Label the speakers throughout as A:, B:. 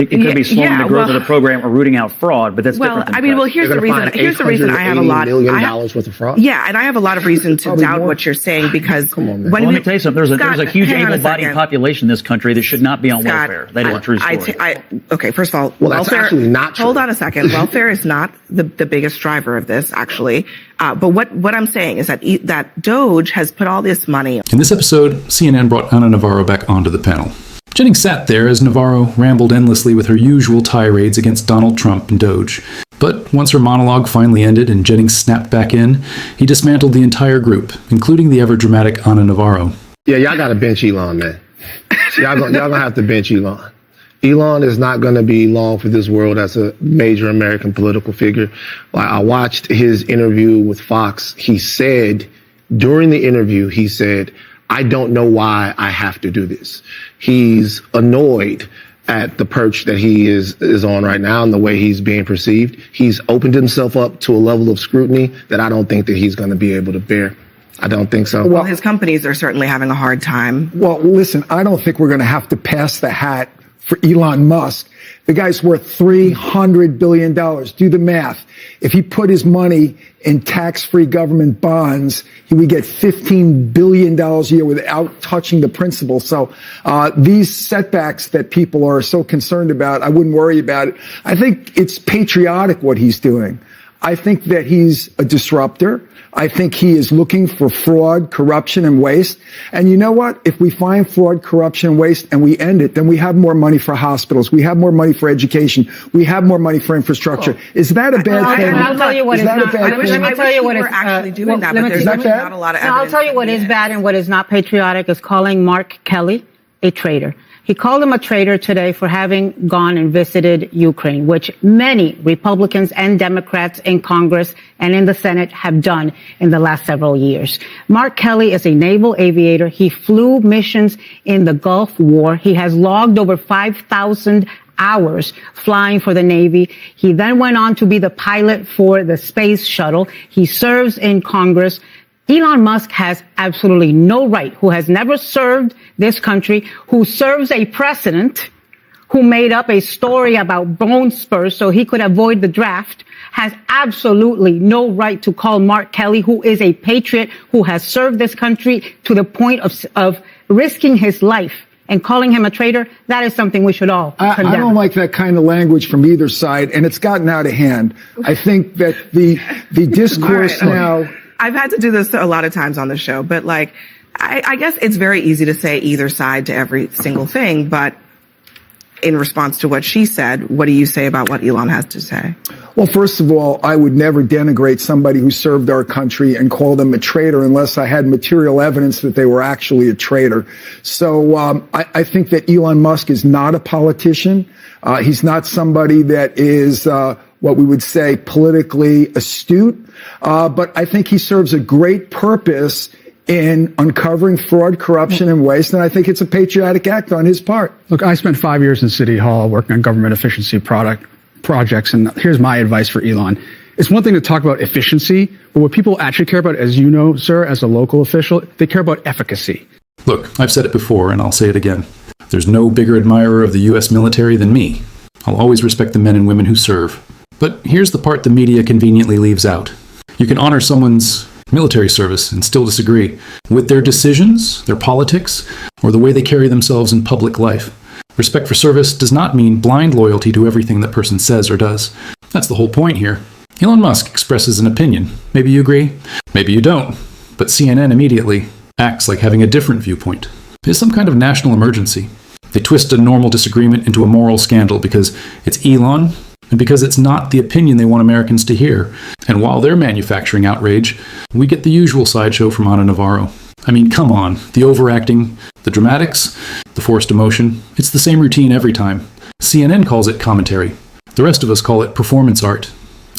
A: It could be slowing the growth of the program or rooting out fraud, but that's different than
B: here's the reason. Here's the reason I have a lot.
C: $880 million worth of fraud.
B: Yeah, and I have a lot of reason to doubt what you're saying because
A: let me tell you something. There's a huge able-bodied population in this country that should not be on welfare. That is a true story.
B: Okay, first of all,
C: that's actually not true.
B: Hold on a second. Welfare is not the biggest driver of this, actually. But what I'm saying is that Doge has put all this money.
D: In this episode, CNN brought Ana Navarro back onto the panel. Jennings sat there as Navarro rambled endlessly with her usual tirades against Donald Trump and Doge. But once her monologue finally ended and Jennings snapped back in, he dismantled the entire group, including the ever-dramatic Ana Navarro.
C: Yeah, y'all gotta bench Elon, man. Y'all gonna have to bench Elon. Elon is not going to be long for this world as a major American political figure. I watched his interview with Fox. He said, during the interview, he said, I don't know why I have to do this. He's annoyed at the perch that he is on right now and the way he's being perceived. He's opened himself up to a level of scrutiny that I don't think that he's going to be able to bear. I don't think so.
B: Well, his companies are certainly having a hard time.
E: Well, listen, I don't think we're going to have to pass the hat for Elon Musk. The guy's worth $300 billion. Do the math. If he put his money in tax-free government bonds, he would get $15 billion a year without touching the principal. So these setbacks that people are so concerned about, I wouldn't worry about it. I think it's patriotic what he's doing. I think that he's a disruptor. I think he is looking for fraud, corruption, and waste. And you know what? If we find fraud, corruption, and waste and we end it, then we have more money for hospitals. We have more money for education. We have more money for infrastructure. Is that a bad thing?
F: I'll tell you what is not. Let me tell you what is
B: actually doing that, but there's not a lot of evidence.
F: I'll tell you what is bad and what is not patriotic is calling Mark Kelly a traitor. He called him a traitor today for having gone and visited Ukraine, which many Republicans and Democrats in Congress and in the Senate have done in the last several years. Mark Kelly is a naval aviator. He flew missions in the Gulf War. He has logged over 5,000 hours flying for the Navy. He then went on to be the pilot for the space shuttle. He serves in Congress. Elon Musk has absolutely no right, who has never served this country, who serves a president who made up a story about bone spurs so he could avoid the draft, has absolutely no right to call Mark Kelly, who is a patriot, who has served this country to the point of risking his life, and calling him a traitor. That is something we should all condemn.
E: I don't like that kind of language from either side, and it's gotten out of hand. I think that the discourse now...
B: I've had to do this a lot of times on the show, but I guess it's very easy to say either side to every single thing. But in response to what she said, what do you say about what Elon has to say?
E: Well, first of all, I would never denigrate somebody who served our country and call them a traitor unless I had material evidence that they were actually a traitor. So I think that Elon Musk is not a politician. He's not somebody that is what we would say politically astute. But I think he serves a great purpose in uncovering fraud, corruption, and waste, and I think it's a patriotic act on his part.
G: Look, I spent 5 years in City Hall working on government efficiency projects, and here's my advice for Elon. It's one thing to talk about efficiency, but what people actually care about, as you know, sir, as a local official, they care about efficacy.
D: Look, I've said it before, and I'll say it again. There's no bigger admirer of the U.S. military than me. I'll always respect the men and women who serve. But here's the part the media conveniently leaves out. You can honor someone's military service and still disagree with their decisions, their politics, or the way they carry themselves in public life. Respect for service does not mean blind loyalty to everything that person says or does. That's the whole point here. Elon Musk expresses an opinion. Maybe you agree, maybe you don't. But CNN immediately acts like having a different viewpoint. It's some kind of national emergency. They twist a normal disagreement into a moral scandal because it's Elon, and because it's not the opinion they want Americans to hear. And while they're manufacturing outrage, we get the usual sideshow from Ana Navarro. I mean, come on. The overacting, the dramatics, the forced emotion. It's the same routine every time. CNN calls it commentary. The rest of us call it performance art.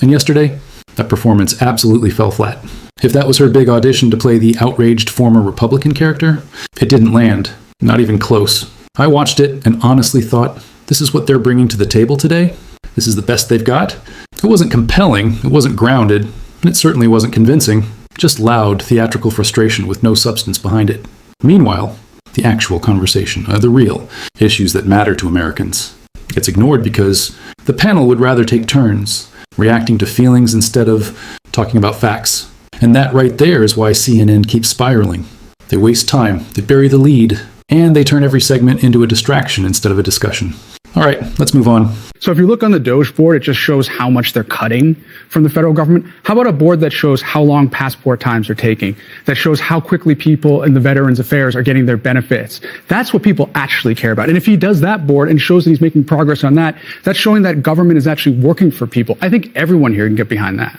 D: And yesterday, that performance absolutely fell flat. If that was her big audition to play the outraged former Republican character, it didn't land. Not even close. I watched it and honestly thought, this is what they're bringing to the table today? This is the best they've got? It wasn't compelling, it wasn't grounded, and it certainly wasn't convincing. Just loud, theatrical frustration with no substance behind it. Meanwhile, the actual conversation, the real issues that matter to Americans. It gets ignored because the panel would rather take turns, reacting to feelings instead of talking about facts. And that right there is why CNN keeps spiraling. They waste time, they bury the lead, and they turn every segment into a distraction instead of a discussion. All right, let's move on.
G: So if you look on the Doge board, it just shows how much they're cutting from the federal government. How about a board that shows how long passport times are taking, that shows how quickly people in the Veterans Affairs are getting their benefits? That's what people actually care about. And if he does that board and shows that he's making progress on that, that's showing that government is actually working for people. I think everyone here can get behind that.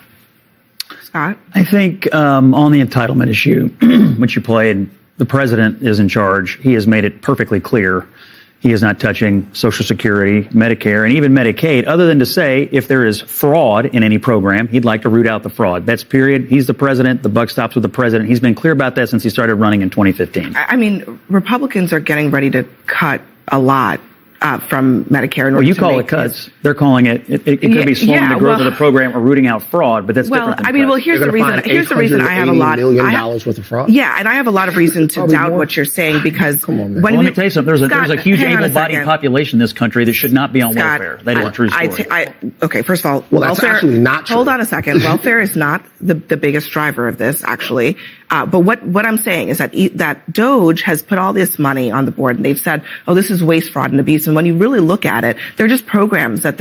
B: Scott?
A: I think on the entitlement issue, which you played, the president is in charge. He has made it perfectly clear he is not touching Social Security, Medicare, and even Medicaid, other than to say if there is fraud in any program, he'd like to root out the fraud. That's period. He's the president. The buck stops with the president. He's been clear about that since he started running in 2015.
B: I mean, Republicans are getting ready to cut a lot from Medicare.
A: Well, you call it cuts. They're calling it could be slowing the growth of the program or rooting out fraud, but that's different than cuts.
B: Well, here's the reason I have a lot
C: $880 million worth of fraud.
B: Yeah, and I have a lot of reason to doubt what you're saying because
C: Come on, man.
B: when
A: let me tell you something. There's a huge able-bodied population in this country that should not be on welfare. That is a true story.
B: Okay, first of all,
C: well, that's
B: welfare,
C: actually not true.
B: Hold on a second. Welfare is not the biggest driver of this, actually. But what I'm saying is that Doge has put all this money on the board, and they've said, "Oh, this is waste, fraud, and abuse." And when you really look at it, they're just programs that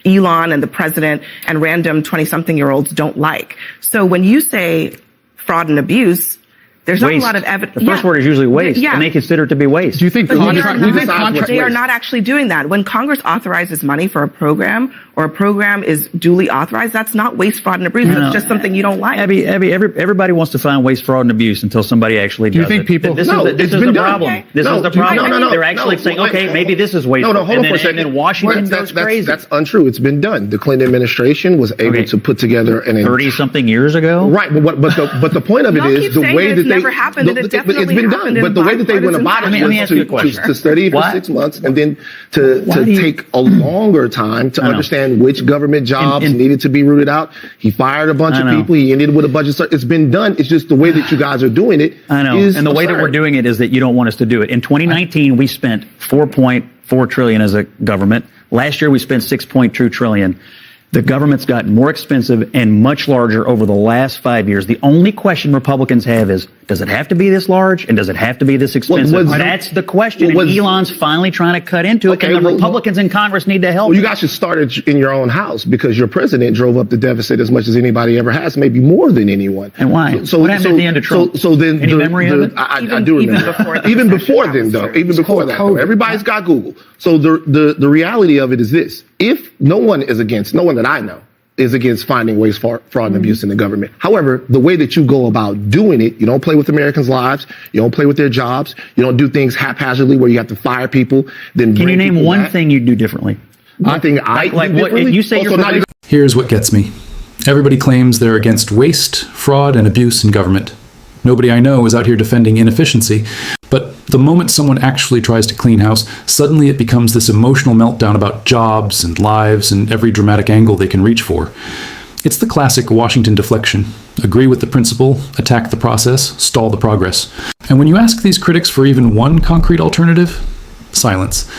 B: Elon and the president and random 20-something-year-olds don't like. So when you say fraud and abuse, there's not a lot of evidence.
A: The first word is usually waste, and they consider it to be waste.
G: Do you think
B: they are not actually doing that? When Congress authorizes money for a program or a program is duly authorized, that's not waste, fraud, and abuse. It's just something you don't like.
A: Abby, everybody wants to find waste, fraud, and abuse until somebody actually does it.
G: Do you think people...
A: This is the problem. This is the problem. They're actually saying, okay, maybe this is waste.
C: Hold on for a second.
A: And then Washington goes crazy.
C: That's untrue. It's been done. The Clinton administration was able to put together an
A: 30-something years ago.
C: Right, but the point of it is the way that
B: never happened. It's been
C: done. But the way that they went about it was to study for 6 months and then to take a longer time to understand which government jobs needed to be rooted out. He fired a bunch of people. He ended with a budget. It's been done. It's just the way that you guys are doing it.
A: I know. And the way that we're doing it is that you don't want us to do it. In 2019, we spent $4.4 trillion as a government. Last year, we spent $6.2 trillion. The government's gotten more expensive and much larger over the last 5 years. The only question Republicans have is, does it have to be this large and does it have to be this expensive? That's the question. And Elon's finally trying to cut into it, and the Republicans in Congress need to help.
C: Well, you guys should start it in your own house because your president drove up the deficit as much as anybody ever has, maybe more than anyone.
A: And why?
C: So
A: what happened at the end of Trump?
C: So then,
A: any memory of it?
C: I do remember. Even before then, though. Even before that, though. Everybody's got Google. So the reality of it is this: if no one that I know is against finding waste, fraud, and abuse in the government. However, the way that you go about doing it, you don't play with Americans' lives, you don't play with their jobs, you don't do things haphazardly where you have to fire people. Then
A: can you name one thing you'd do differently?
C: One thing I
A: like what you say.
D: Here's what gets me. Everybody claims they're against waste, fraud, and abuse in government. Nobody I know is out here defending inefficiency, but the moment someone actually tries to clean house, suddenly it becomes this emotional meltdown about jobs and lives and every dramatic angle they can reach for. It's the classic Washington deflection. Agree with the principle, attack the process, stall the progress. And when you ask these critics for even one concrete alternative, silence.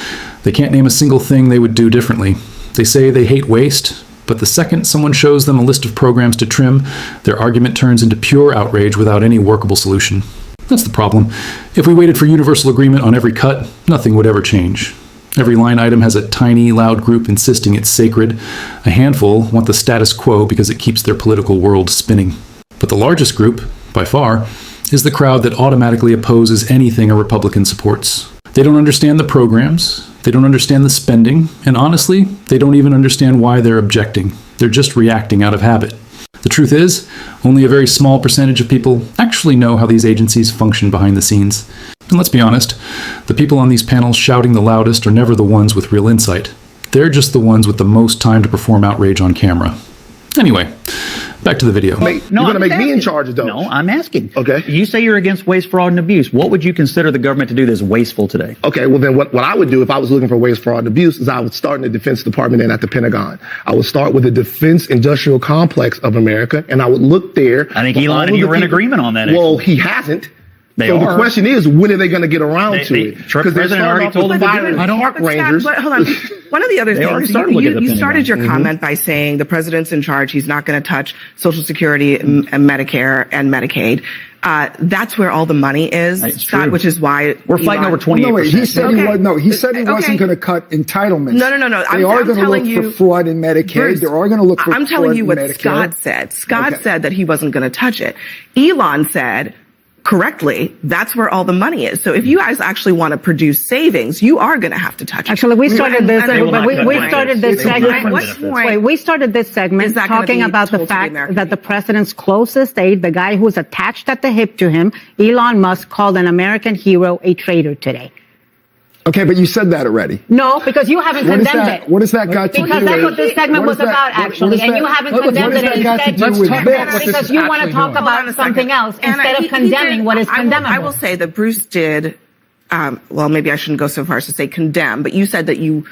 D: They can't name a single thing they would do differently. They say they hate waste, but the second someone shows them a list of programs to trim, their argument turns into pure outrage without any workable solution. That's the problem. If we waited for universal agreement on every cut, nothing would ever change. Every line item has a tiny, loud group insisting it's sacred. A handful want the status quo because it keeps their political world spinning. But the largest group, by far, is the crowd that automatically opposes anything a Republican supports. They don't understand the programs, they don't understand the spending, and honestly, they don't even understand why they're objecting. They're just reacting out of habit. The truth is, only a very small percentage of people actually know how these agencies function behind the scenes. And let's be honest, the people on these panels shouting the loudest are never the ones with real insight. They're just the ones with the most time to perform outrage on camera. Anyway, back to the video.
C: You're going to make me in charge of those.
A: No, I'm asking.
C: Okay.
A: You say you're against waste, fraud, and abuse. What would you consider the government to do that's wasteful today?
C: Okay, well then what I would do if I was looking for waste, fraud, and abuse is I would start in the Defense Department and at the Pentagon. I would start with the defense industrial complex of America, and I would look there.
A: I think Elon and you were in agreement on that.
C: Well, he hasn't. So the question is, when are they going to get around to it?
A: Because the president already told them to do it.
C: Park rangers.
B: But hold on. One of the other
A: already
B: things,
A: started looking at the
B: you started your
A: Pentagon.
B: comment by saying the president's in charge. He's not going to touch Social Security and Medicare and Medicaid. That's where all the money is,
A: It's
B: Scott,
A: true.
B: which is why
A: We're fighting over 28%.
E: No, wait, he said he
B: Okay.
E: was, no, he said he
B: Okay.
E: wasn't going to cut entitlements.
B: No.
E: They are
B: I'm
E: going to
B: telling
E: look
B: you,
E: for fraud in Medicaid.
B: Bruce,
E: They are going to look for
B: I'm telling
E: fraud
B: you
E: in
B: what
E: Medicare.
B: Scott said. Scott
E: Okay.
B: said that he wasn't going to touch it. Elon said, correctly, that's where all the money is. So if you guys actually want to produce savings, you are going to have to touch it.
F: Actually, we started this.
B: And- and-
F: We started this
B: It's a
F: segment.
B: different benefits.
F: Wait, we started this
B: Is
F: segment
B: that gonna
F: talking
B: be
F: about the
B: told to the
F: fact
B: American
F: that the
B: people?
F: president's closest aide, the guy who's attached at the hip to him, Elon Musk, called an American hero a traitor today.
E: Okay, but you said that already.
F: No, because you haven't
E: What is
F: condemned
E: that?
F: it.
E: What does that got to do with?
F: Because that's what this segment
E: what
F: was
E: is that-
F: about,
E: what
F: actually,
E: is
F: and
E: that-
F: you haven't
E: what
F: condemned
E: does
F: it.
E: that got to
F: Instead,
E: do with this?
F: because you want to talk
B: Hold on a
F: about
B: second.
F: something else
B: Anna,
F: instead of
B: he
F: condemning
B: did-
F: what is condemnable.
B: I will say that Bruce did, well, maybe I shouldn't go so far as to say condemn, but you said that you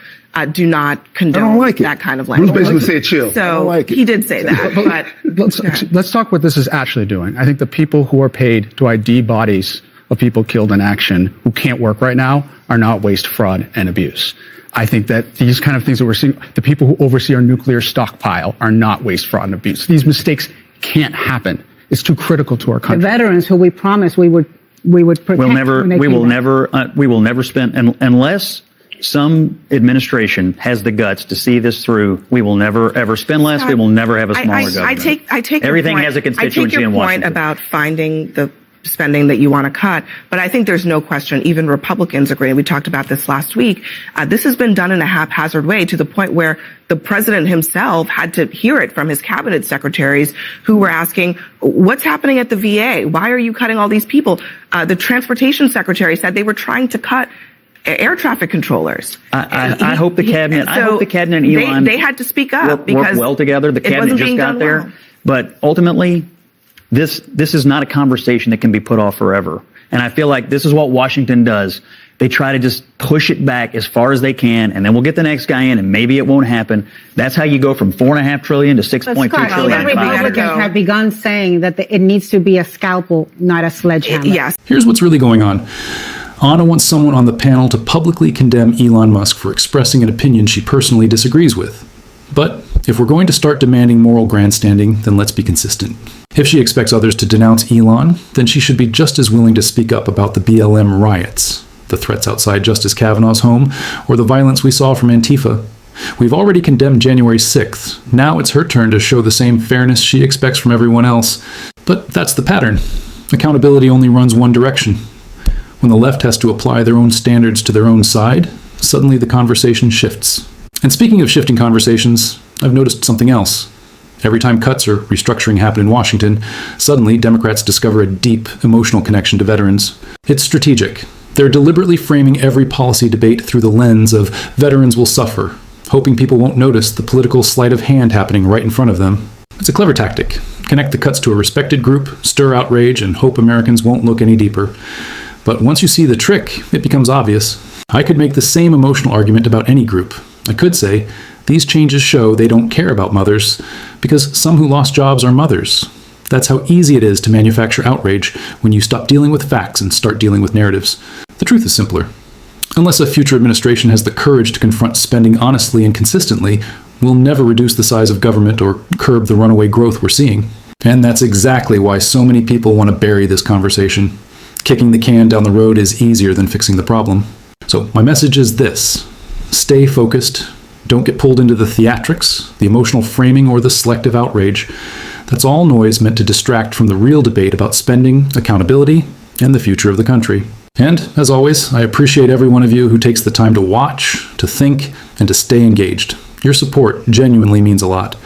B: do not condone
E: like it.
B: that kind of
C: Bruce
B: language.
C: basically said chill.
B: So
E: don't like it.
B: he did say that, but
G: Let's talk what this is actually doing. I think the people who are paid to ID bodies of people killed in action who can't work right now are not waste, fraud, and abuse. I think that these kind of things that we're seeing, the people who oversee our nuclear stockpile are not waste, fraud, and abuse. These mistakes can't happen. It's too critical to our
F: The
G: country.
F: veterans who we promised we would protect.
A: We'll never,
F: when they
A: we
F: came
A: will
F: back.
A: never spend, unless some administration has the guts to see this through, we will never ever spend less. We will never have a smaller government.
B: I take
A: everything
B: your point.
A: has a constituency
B: I take your
A: in
B: point
A: Washington.
B: about finding the spending that you want to cut, but I think there's no question, even Republicans agree, and we talked about this last week, this has been done in a haphazard way to the point where the president himself had to hear it from his cabinet secretaries who were asking, what's happening at the VA? Why are you cutting all these people? The transportation secretary said they were trying to cut air traffic controllers.
A: I hope the cabinet, I hope the cabinet and Elon
B: they had to speak up
A: work
B: because
A: well together. The
B: it
A: cabinet
B: wasn't
A: just
B: being
A: got
B: done
A: there.
B: well.
A: But ultimately, this is not a conversation that can be put off forever. And I feel like this is what Washington does. They try to just push it back as far as they can, and then we'll get the next guy in, and maybe it won't happen. That's how you go from $4.5 trillion to $6.2
F: But Scott,
A: trillion.
F: even
A: in 5 years.
F: Republicans have begun saying that it needs to be a scalpel, not a sledgehammer.
B: Yes.
D: Here's what's really going on. Ana wants someone on the panel to publicly condemn Elon Musk for expressing an opinion she personally disagrees with. But if we're going to start demanding moral grandstanding, then let's be consistent. If she expects others to denounce Elon, then she should be just as willing to speak up about the BLM riots, the threats outside Justice Kavanaugh's home, or the violence we saw from Antifa. We've already condemned January 6th. Now it's her turn to show the same fairness she expects from everyone else. But that's the pattern. Accountability only runs one direction. When the left has to apply their own standards to their own side, suddenly the conversation shifts. And speaking of shifting conversations, I've noticed something else. Every time cuts or restructuring happen in Washington, suddenly Democrats discover a deep emotional connection to veterans. It's strategic. They're deliberately framing every policy debate through the lens of veterans will suffer, hoping people won't notice the political sleight of hand happening right in front of them. It's a clever tactic. Connect the cuts to a respected group, stir outrage, and hope Americans won't look any deeper. But once you see the trick, it becomes obvious. I could make the same emotional argument about any group. I could say, these changes show they don't care about mothers, because some who lost jobs are mothers. That's how easy it is to manufacture outrage when you stop dealing with facts and start dealing with narratives. The truth is simpler. Unless a future administration has the courage to confront spending honestly and consistently, we'll never reduce the size of government or curb the runaway growth we're seeing. And that's exactly why so many people want to bury this conversation. Kicking the can down the road is easier than fixing the problem. So my message is this. Stay focused. Don't get pulled into the theatrics, the emotional framing, or the selective outrage. That's all noise meant to distract from the real debate about spending, accountability, and the future of the country. And, as always, I appreciate every one of you who takes the time to watch, to think, and to stay engaged. Your support genuinely means a lot.